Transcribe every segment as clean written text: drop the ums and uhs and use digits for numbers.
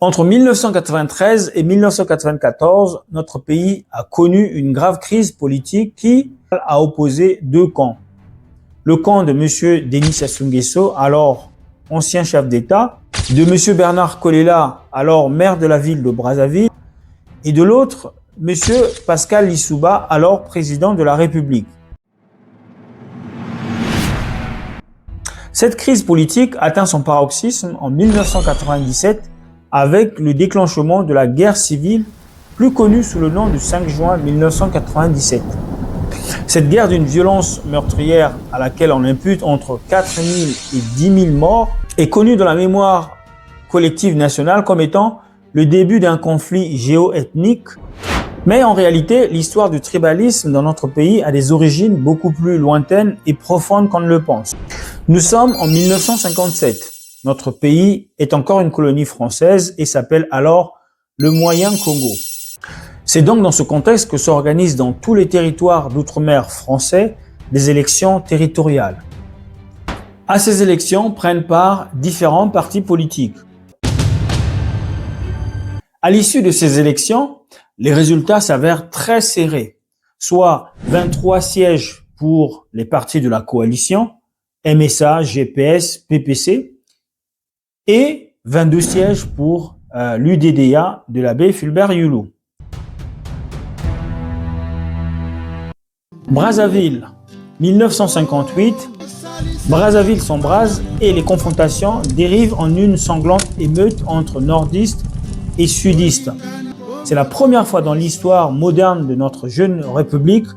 Entre 1993 et 1994, notre pays a connu une grave crise politique qui a opposé deux camps. Le camp de M. Denis Sassou Nguesso, alors ancien chef d'État, de M. Bernard Kolela, alors maire de la ville de Brazzaville, et de l'autre, M. Pascal Lissouba, alors président de la République. Cette crise politique atteint son paroxysme en 1997 avec le déclenchement de la guerre civile, plus connue sous le nom du 5 juin 1997. Cette guerre d'une violence meurtrière à laquelle on impute entre 4 000 et 10 000 morts est connue dans la mémoire collective nationale comme étant le début d'un conflit géo-ethnique. Mais en réalité, l'histoire du tribalisme dans notre pays a des origines beaucoup plus lointaines et profondes qu'on ne le pense. Nous sommes en 1957. Notre pays est encore une colonie française et s'appelle alors le Moyen Congo. C'est donc dans ce contexte que s'organisent dans tous les territoires d'outre-mer français des élections territoriales. À ces élections prennent part différents partis politiques. À l'issue de ces élections, les résultats s'avèrent très serrés, soit 23 sièges pour les partis de la coalition, MSA, GPS, PPC, et 22 sièges pour l'UDDA de l'abbé Fulbert Youlou. Brazzaville, 1958, Brazzaville s'embrase et les confrontations dérivent en une sanglante émeute entre nordistes et sudistes. C'est la première fois dans l'histoire moderne de notre jeune république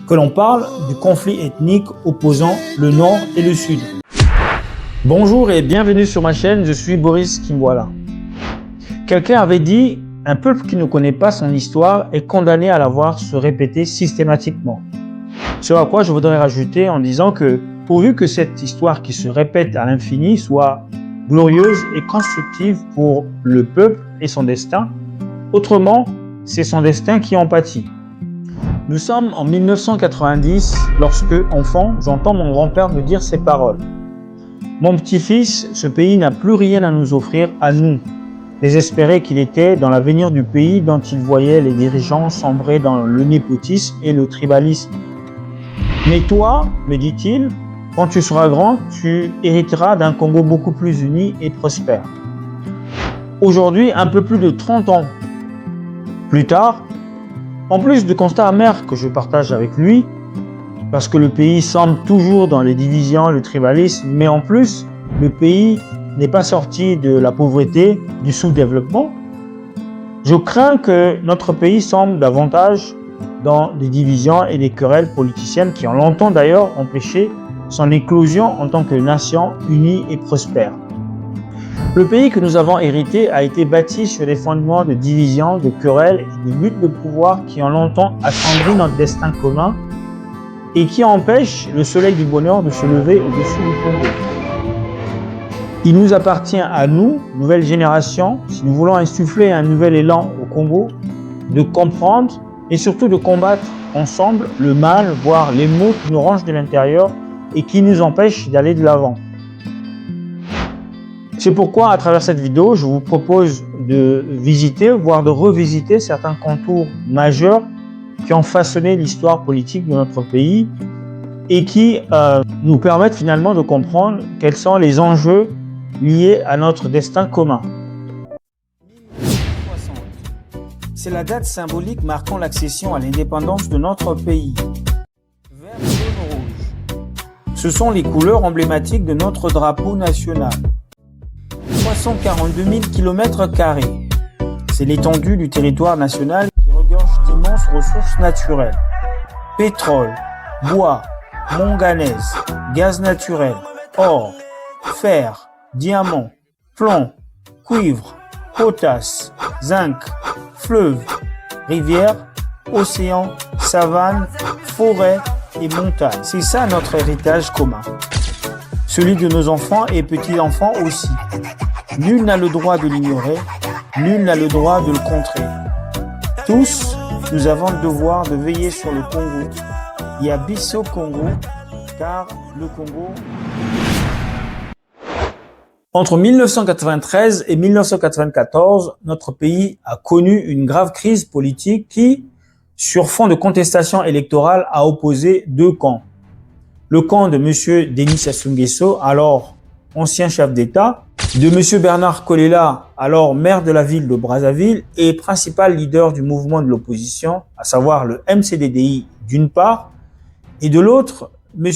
que l'on parle du conflit ethnique opposant le nord et le sud. Bonjour et bienvenue sur ma chaîne, je suis Boris Kimwala. Quelqu'un avait dit, un peuple qui ne connaît pas son histoire est condamné à la voir se répéter systématiquement. Ce à quoi je voudrais rajouter en disant que pourvu que cette histoire qui se répète à l'infini soit glorieuse et constructive pour le peuple et son destin, autrement, c'est son destin qui en pâtit. Nous sommes en 1990 lorsque, enfant, j'entends mon grand-père me dire ces paroles. Mon petit-fils, ce pays n'a plus rien à nous offrir à nous. Désespéré qu'il était dans l'avenir du pays dont il voyait les dirigeants sombrer dans le népotisme et le tribalisme. Mais toi, me dit-il, quand tu seras grand, tu hériteras d'un Congo beaucoup plus uni et prospère. Aujourd'hui, un peu plus de 30 ans plus tard, en plus du constat amer que je partage avec lui, parce que le pays semble toujours dans les divisions, le tribalisme, mais en plus, le pays n'est pas sorti de la pauvreté, du sous-développement. Je crains que notre pays semble davantage dans des divisions et des querelles politiciennes qui ont longtemps d'ailleurs empêché son éclosion en tant que nation unie et prospère. Le pays que nous avons hérité a été bâti sur des fondements de divisions, de querelles et de luttes de pouvoir qui ont longtemps attendri notre destin commun et qui empêchent le soleil du bonheur de se lever au-dessus du Congo. Il nous appartient à nous, nouvelle génération, si nous voulons insuffler un nouvel élan au Congo, de comprendre et surtout de combattre ensemble le mal, voire les maux qui nous rongent de l'intérieur et qui nous empêchent d'aller de l'avant. C'est pourquoi, à travers cette vidéo, je vous propose de visiter, voire de revisiter certains contours majeurs qui ont façonné l'histoire politique de notre pays et qui nous permettent finalement de comprendre quels sont les enjeux liés à notre destin commun. 1960. C'est la date symbolique marquant l'accession à l'indépendance de notre pays. Vert, jaune, rouge. Ce sont les couleurs emblématiques de notre drapeau national. 342 000 km². C'est l'étendue du territoire national qui regorge d'immenses ressources naturelles. Pétrole, bois, manganèse, gaz naturel, or, fer, diamant, plomb, cuivre, potasse, zinc, fleuves, rivières, océans, savanes, forêts et montagnes. C'est ça notre héritage commun. Celui de nos enfants et petits-enfants aussi. Nul n'a le droit de l'ignorer, nul n'a le droit de le contrer. Tous, nous avons le devoir de veiller sur le Congo. Il y a Bisso Congo, car le Congo... Entre 1993 et 1994, notre pays a connu une grave crise politique qui, sur fond de contestation électorale, a opposé deux camps. Le camp de M. Denis Sassou Nguesso, alors ancien chef d'État, de M. Bernard Kolela, alors maire de la ville de Brazzaville et principal leader du mouvement de l'opposition, à savoir le MCDDI d'une part, et de l'autre, M.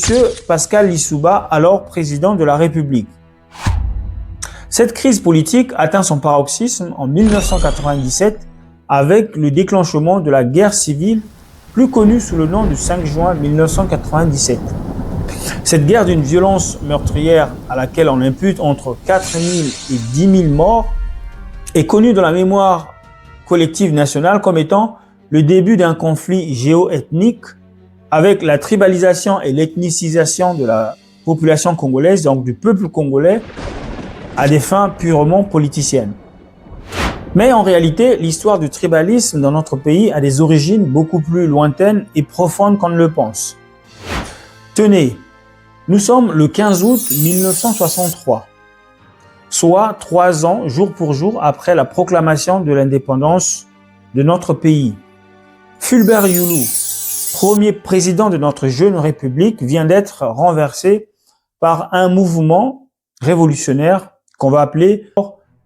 Pascal Lissouba, alors président de la République. Cette crise politique atteint son paroxysme en 1997 avec le déclenchement de la guerre civile, plus connue sous le nom du 5 juin 1997. Cette guerre d'une violence meurtrière à laquelle on impute entre 4 000 et 10 000 morts est connue dans la mémoire collective nationale comme étant le début d'un conflit géo-ethnique avec la tribalisation et l'ethnicisation de la population congolaise, donc du peuple congolais, à des fins purement politiciennes. Mais en réalité, l'histoire du tribalisme dans notre pays a des origines beaucoup plus lointaines et profondes qu'on ne le pense. Tenez, nous sommes le 15 août 1963, soit 3 ans, jour pour jour, après la proclamation de l'indépendance de notre pays. Fulbert Youlou, premier président de notre jeune république, vient d'être renversé par un mouvement révolutionnaire qu'on va appeler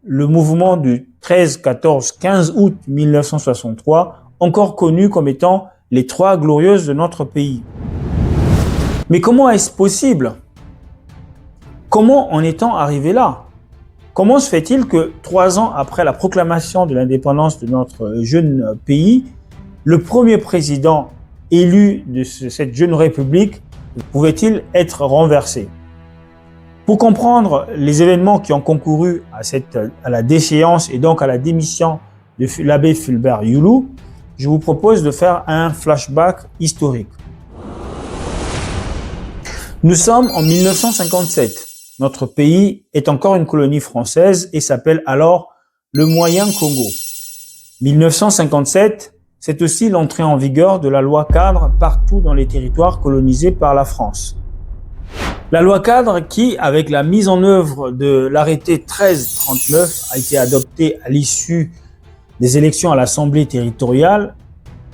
le mouvement du 13, 14, 15 août 1963, encore connu comme étant les Trois Glorieuses de notre pays. Mais comment est-ce possible? Comment en est-on arrivé là? Comment se fait-il que 3 ans après la proclamation de l'indépendance de notre jeune pays, le premier président élu de cette jeune république pouvait-il être renversé? Pour comprendre les événements qui ont concouru à la déchéance et donc à la démission de l'abbé Fulbert Youlou, je vous propose de faire un flashback historique. Nous sommes en 1957. Notre pays est encore une colonie française et s'appelle alors le Moyen Congo. 1957, c'est aussi l'entrée en vigueur de la loi cadre partout dans les territoires colonisés par la France. La loi cadre qui, avec la mise en œuvre de l'arrêté 1339, a été adoptée à l'issue des élections à l'Assemblée territoriale,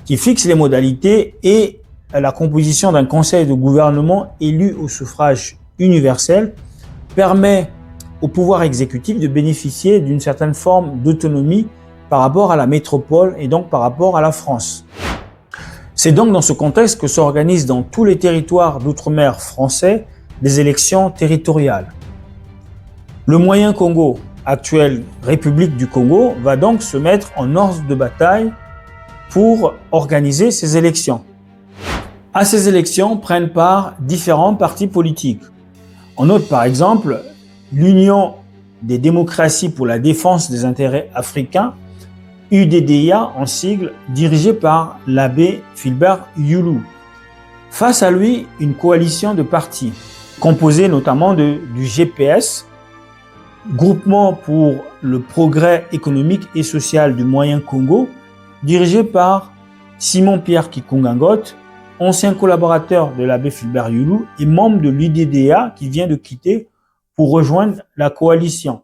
qui fixe les modalités et la composition d'un conseil de gouvernement élu au suffrage universel, permet au pouvoir exécutif de bénéficier d'une certaine forme d'autonomie par rapport à la métropole et donc par rapport à la France. C'est donc dans ce contexte que s'organisent dans tous les territoires d'outre-mer français des élections territoriales. Le Moyen Congo, actuelle République du Congo, va donc se mettre en ordre de bataille pour organiser ces élections. À ces élections prennent part différents partis politiques. On note par exemple l'Union des démocraties pour la défense des intérêts africains, UDDIA en sigle, dirigée par l'abbé Fulbert Youlou. Face à lui, une coalition de partis, composée notamment du GPS, Groupement pour le progrès économique et social du Moyen Congo, dirigé par Simon-Pierre Kikungangot, ancien collaborateur de l'abbé Fulbert Youlou et membre de l'UDDA qui vient de quitter pour rejoindre la coalition.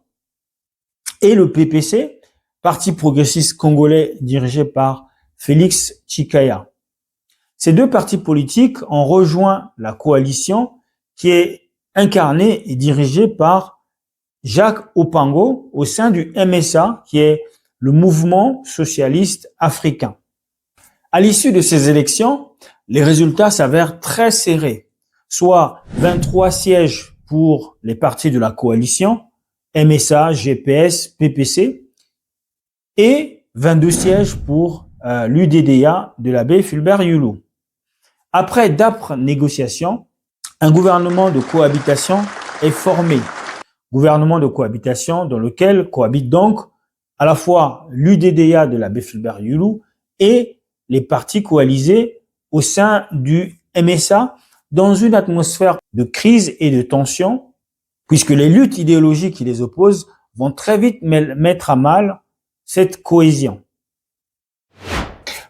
Et le PPC, Parti progressiste congolais dirigé par Félix Tshikaya. Ces deux partis politiques ont rejoint la coalition qui est incarnée et dirigée par Jacques Opango au sein du MSA, qui est le mouvement socialiste africain. À l'issue de ces élections, les résultats s'avèrent très serrés, soit 23 sièges pour les partis de la coalition, MSA, GPS, PPC, et 22 sièges pour l'UDDA de l'abbé Fulbert Youlou. Après d'âpres négociations, un gouvernement de cohabitation est formé. Gouvernement de cohabitation dans lequel cohabitent donc à la fois l'UDDA de l'abbé Fulbert Youlou et les partis coalisés au sein du MSA dans une atmosphère de crise et de tension, puisque les luttes idéologiques qui les opposent vont très vite mettre à mal cette cohésion.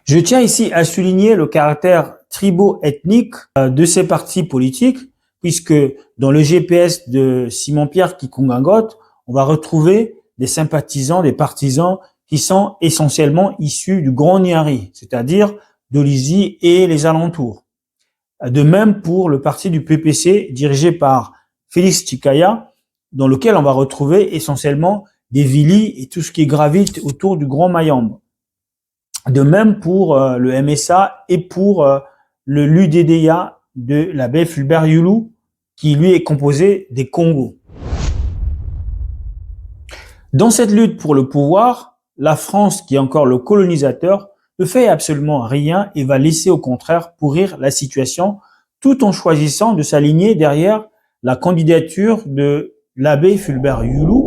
Je tiens ici à souligner le caractère tribo-ethnique de ces partis politiques, puisque dans le GPS de Simon-Pierre Kikungangot, on va retrouver des sympathisants, des partisans qui sont essentiellement issus du Grand Niari, c'est-à-dire de Lizy et les alentours. De même pour le parti du PPC dirigé par Félix Tchikaya, dans lequel on va retrouver essentiellement des Vili et tout ce qui gravite autour du Grand Mayambe. De même pour le MSA et pour le l'UDDA de l'abbé Fulbert Yulu, qui lui est composé des Congos. Dans cette lutte pour le pouvoir, la France, qui est encore le colonisateur, ne fait absolument rien et va laisser au contraire pourrir la situation, tout en choisissant de s'aligner derrière la candidature de l'abbé Fulbert Yulu,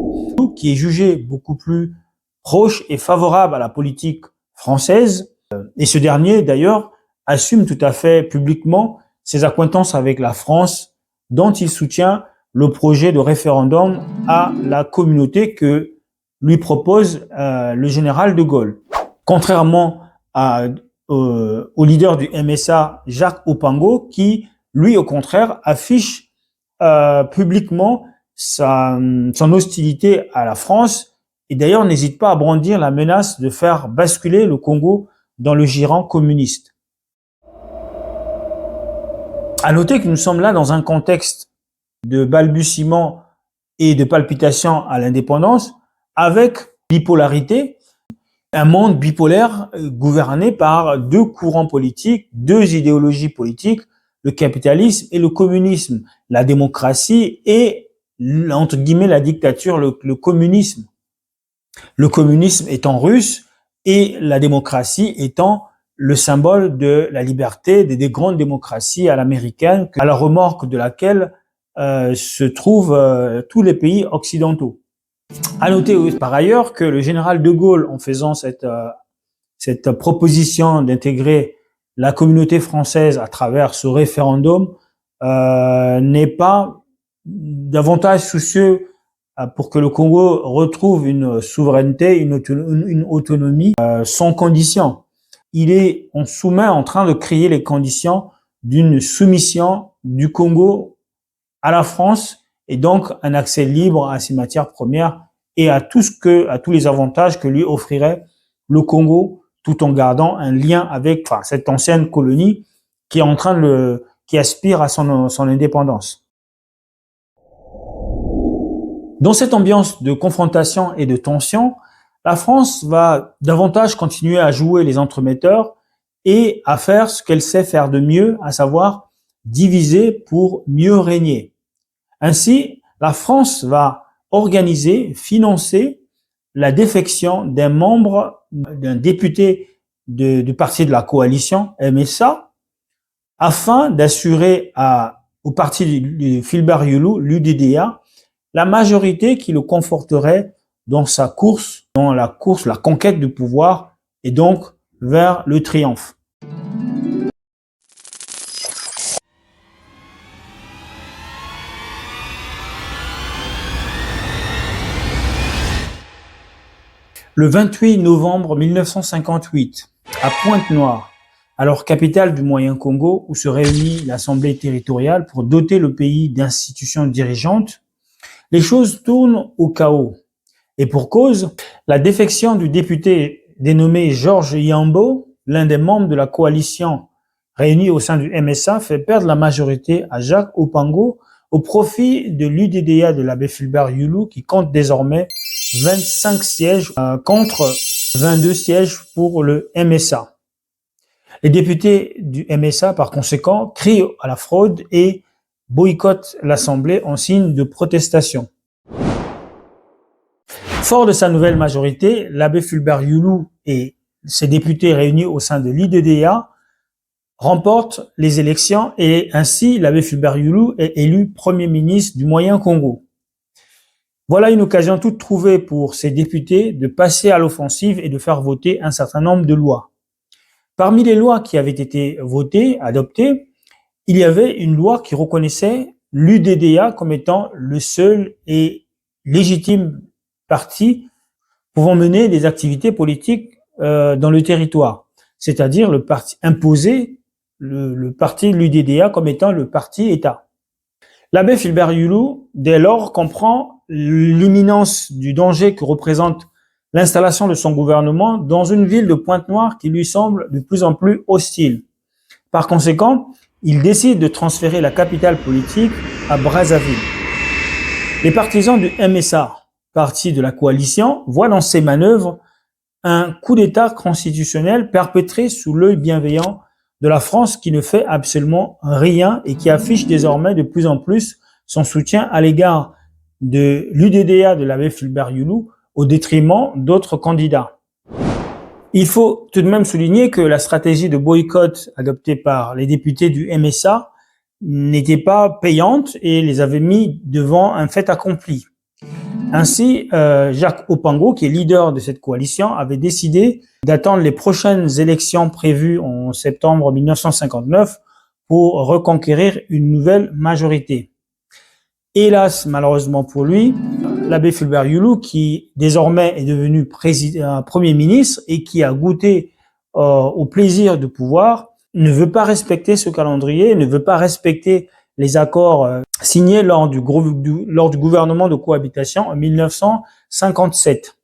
qui est jugé beaucoup plus proche et favorable à la politique française. Et ce dernier, d'ailleurs, assume tout à fait publiquement ses accointances avec la France, dont il soutient le projet de référendum à la communauté que lui propose le général de Gaulle. Contrairement au leader du MSA, Jacques Opango, qui, lui, au contraire, affiche publiquement son hostilité à la France et d'ailleurs n'hésite pas à brandir la menace de faire basculer le Congo dans le giron communiste. À noter que nous sommes là dans un contexte de balbutiement et de palpitation à l'indépendance avec bipolarité, un monde bipolaire gouverné par deux courants politiques, deux idéologies politiques, le capitalisme et le communisme, la démocratie et, entre guillemets, la dictature, le communisme. Le communisme étant russe et la démocratie étant le symbole de la liberté des grandes démocraties à l'américaine, à la remorque de laquelle se trouvent tous les pays occidentaux. À noter par ailleurs que le général de Gaulle, en faisant cette proposition d'intégrer la communauté française à travers ce référendum, n'est pas davantage soucieux pour que le Congo retrouve une souveraineté, une autonomie sans condition. Il est en train de créer les conditions d'une soumission du Congo à la France et donc un accès libre à ses matières premières et à tous les avantages que lui offrirait le Congo, tout en gardant un lien avec cette ancienne colonie qui est qui aspire à son indépendance. Dans cette ambiance de confrontation et de tension, la France va davantage continuer à jouer les entremetteurs et à faire ce qu'elle sait faire de mieux, à savoir diviser pour mieux régner. Ainsi, la France va organiser, financer la défection d'un député du parti de la coalition, MSA, afin d'assurer au parti de Fulbert Yulu, l'UDDA, la majorité qui le conforterait dans la conquête du pouvoir et donc vers le triomphe. Le 28 novembre 1958, à Pointe-Noire, alors capitale du Moyen-Congo, où se réunit l'Assemblée territoriale pour doter le pays d'institutions dirigeantes, les choses tournent au chaos. Et pour cause, la défection du député dénommé Georges Yambo, l'un des membres de la coalition réunie au sein du MSA, fait perdre la majorité à Jacques Opango au profit de l'UDDA de l'abbé Fulbert Yulu qui compte désormais 25 sièges contre 22 sièges pour le MSA. Les députés du MSA, par conséquent, crient à la fraude et boycottent l'Assemblée en signe de protestation. Fort de sa nouvelle majorité, l'abbé Fulbert Yulu et ses députés réunis au sein de l'UDDA remportent les élections et ainsi l'abbé Fulbert Yulu est élu Premier ministre du Moyen-Congo. Voilà une occasion toute trouvée pour ces députés de passer à l'offensive et de faire voter un certain nombre de lois. Parmi les lois qui avaient été votées, adoptées, il y avait une loi qui reconnaissait l'UDDA comme étant le seul et légitime parti pouvant mener des activités politiques dans le territoire, c'est-à-dire le parti imposé, le parti l'UDDA comme étant le parti État. L'abbé Fulbert Yulu, dès lors, comprend l'imminence du danger que représente l'installation de son gouvernement dans une ville de Pointe-Noire qui lui semble de plus en plus hostile. Par conséquent, il décide de transférer la capitale politique à Brazzaville. Les partisans du MSA, parti de la coalition, voient dans ces manœuvres un coup d'État constitutionnel perpétré sous l'œil bienveillant de la France qui ne fait absolument rien et qui affiche désormais de plus en plus son soutien à l'égard de l'UDDA de l'abbé Fulbert Youlou au détriment d'autres candidats. Il faut tout de même souligner que la stratégie de boycott adoptée par les députés du MSA n'était pas payante et les avait mis devant un fait accompli. Ainsi, Jacques Opango, qui est leader de cette coalition, avait décidé d'attendre les prochaines élections prévues en septembre 1959 pour reconquérir une nouvelle majorité. Hélas, malheureusement pour lui, l'abbé Fulbert Youlou, qui désormais est devenu Premier ministre et qui a goûté au plaisir de pouvoir, ne veut pas respecter ce calendrier, ne veut pas respecter les accords signés lors du gouvernement de cohabitation en 1957.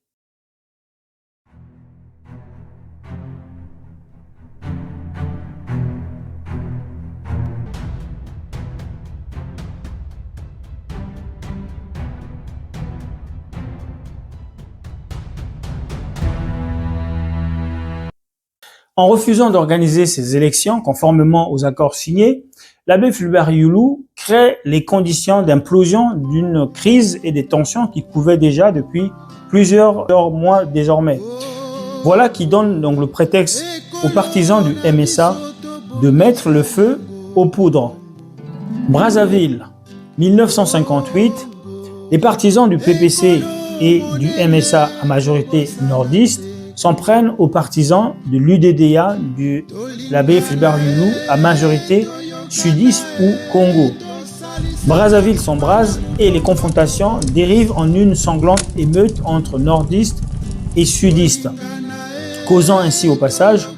En refusant d'organiser ces élections conformément aux accords signés, l'abbé Fulbert Youlou crée les conditions d'implosion d'une crise et des tensions qui couvaient déjà depuis plusieurs mois désormais. Voilà qui donne donc le prétexte aux partisans du MSA de mettre le feu aux poudres. Brazzaville, 1958, les partisans du PPC et du MSA à majorité nordiste s'en prennent aux partisans de l'UDDA de l'abbé Fulbert Youlou à majorité sudiste ou Congo. Brazzaville s'embrase et les confrontations dérivent en une sanglante émeute entre nordistes et sudistes, causant ainsi au passage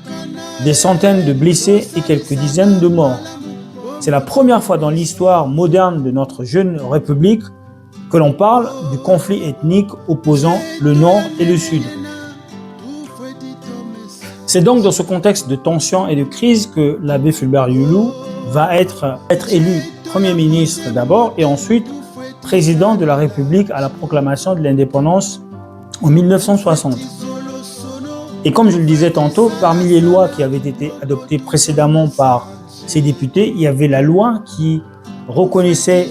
des centaines de blessés et quelques dizaines de morts. C'est la première fois dans l'histoire moderne de notre jeune République que l'on parle du conflit ethnique opposant le Nord et le Sud. C'est donc dans ce contexte de tension et de crise que l'abbé Fulbert Youlou va être élu Premier ministre d'abord et ensuite président de la République à la proclamation de l'indépendance en 1960. Et comme je le disais tantôt, parmi les lois qui avaient été adoptées précédemment par ces députés, il y avait la loi qui reconnaissait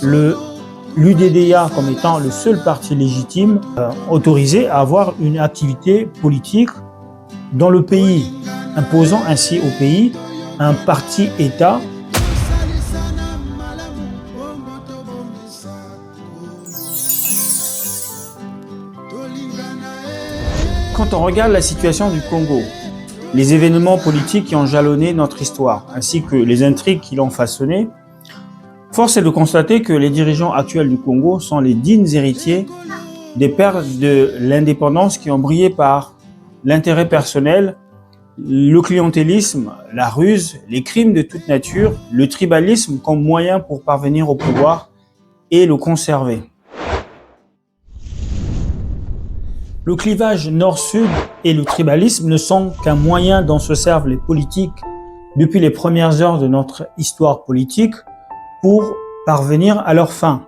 l'UDDA comme étant le seul parti légitime autorisé à avoir une activité politique dans le pays, imposant ainsi au pays un parti-État Quand on regarde la situation du Congo, les événements politiques qui ont jalonné notre histoire, ainsi que les intrigues qui l'ont façonné, force est de constater que les dirigeants actuels du Congo sont les dignes héritiers des pères de l'indépendance qui ont brillé par l'intérêt personnel, le clientélisme, la ruse, les crimes de toute nature, le tribalisme comme moyen pour parvenir au pouvoir et le conserver. Le clivage nord-sud et le tribalisme ne sont qu'un moyen dont se servent les politiques depuis les premières heures de notre histoire politique pour parvenir à leur fin.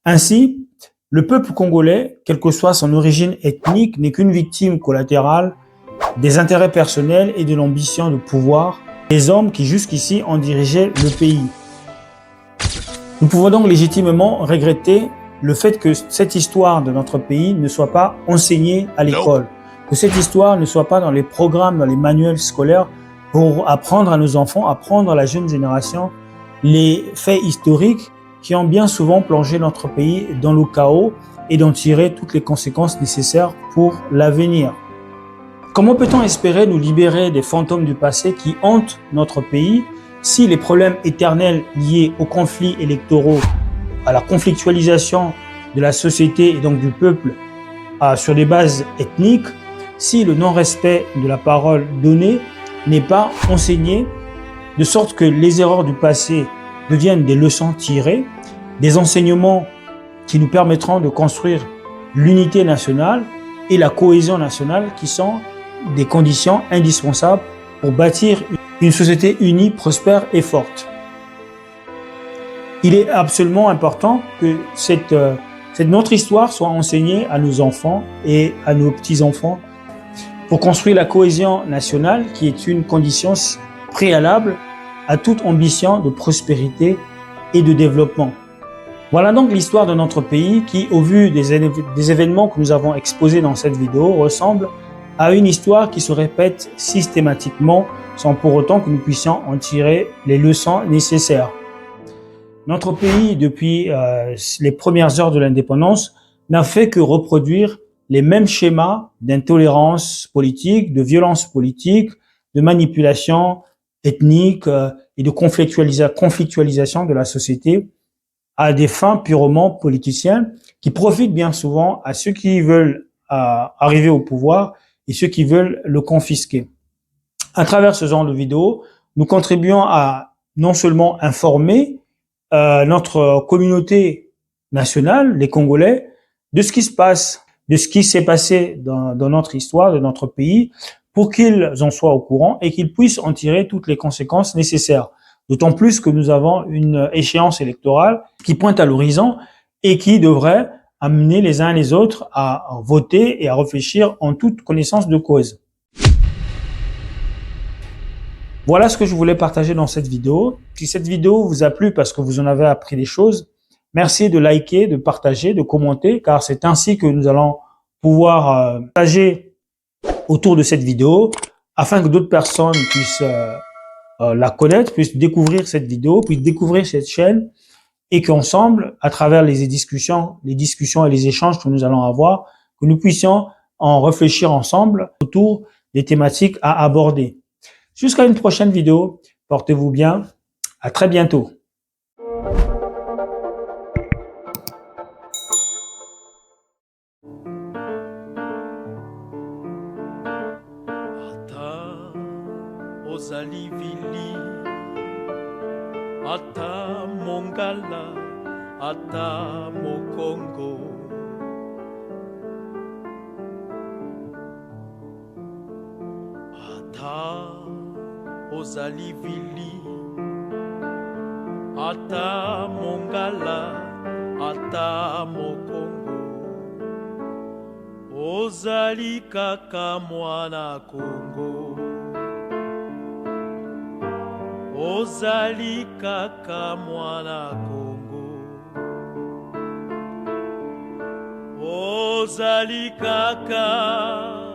Ainsi, le peuple congolais, quelle que soit son origine ethnique, n'est qu'une victime collatérale des intérêts personnels et de l'ambition de pouvoir des hommes qui jusqu'ici ont dirigé le pays. Nous pouvons donc légitimement regretter le fait que cette histoire de notre pays ne soit pas enseignée à l'école, que cette histoire ne soit pas dans les programmes, dans les manuels scolaires pour apprendre à nos enfants, apprendre à la jeune génération les faits historiques qui ont bien souvent plongé notre pays dans le chaos et d'en tirer toutes les conséquences nécessaires pour l'avenir. Comment peut-on espérer nous libérer des fantômes du passé qui hantent notre pays si les problèmes éternels liés aux conflits électoraux, à la conflictualisation de la société et donc du peuple sur des bases ethniques, si le non-respect de la parole donnée n'est pas enseigné, de sorte que les erreurs du passé deviennent des leçons tirées, des enseignements qui nous permettront de construire l'unité nationale et la cohésion nationale qui sont des conditions indispensables pour bâtir une société unie, prospère et forte. Il est absolument important que notre histoire soit enseignée à nos enfants et à nos petits-enfants pour construire la cohésion nationale qui est une condition préalable à toute ambition de prospérité et de développement. Voilà donc l'histoire de notre pays qui, au vu des événements que nous avons exposés dans cette vidéo, ressemble à une histoire qui se répète systématiquement sans pour autant que nous puissions en tirer les leçons nécessaires. Notre pays, depuis les premières heures de l'indépendance, n'a fait que reproduire les mêmes schémas d'intolérance politique, de violence politique, de manipulation ethnique et de conflictualisation de la société à des fins purement politiciennes qui profitent bien souvent à ceux qui veulent arriver au pouvoir et ceux qui veulent le confisquer. À travers ce genre de vidéos, nous contribuons à non seulement informer notre communauté nationale, les Congolais, de ce qui se passe, de ce qui s'est passé dans notre histoire, de notre pays, pour qu'ils en soient au courant et qu'ils puissent en tirer toutes les conséquences nécessaires. D'autant plus que nous avons une échéance électorale qui pointe à l'horizon et qui devrait amener les uns et les autres à voter et à réfléchir en toute connaissance de cause. Voilà ce que je voulais partager dans cette vidéo. Si cette vidéo vous a plu parce que vous en avez appris des choses, merci de liker, de partager, de commenter, car c'est ainsi que nous allons pouvoir partager autour de cette vidéo afin que d'autres personnes puissent la connaître, puissent découvrir cette vidéo, puissent découvrir cette chaîne et qu'ensemble, à travers les discussions et les échanges que nous allons avoir, que nous puissions en réfléchir ensemble autour des thématiques à aborder. Jusqu'à une prochaine vidéo, portez-vous bien, à très bientôt. Ozali vili, ata mongala, ata mokongo. Ata ozali vili, ata mongala, ata mokongo. Ozali kaka mwana Kongo. Ozali kaka mwana Kongo. Ozali kaka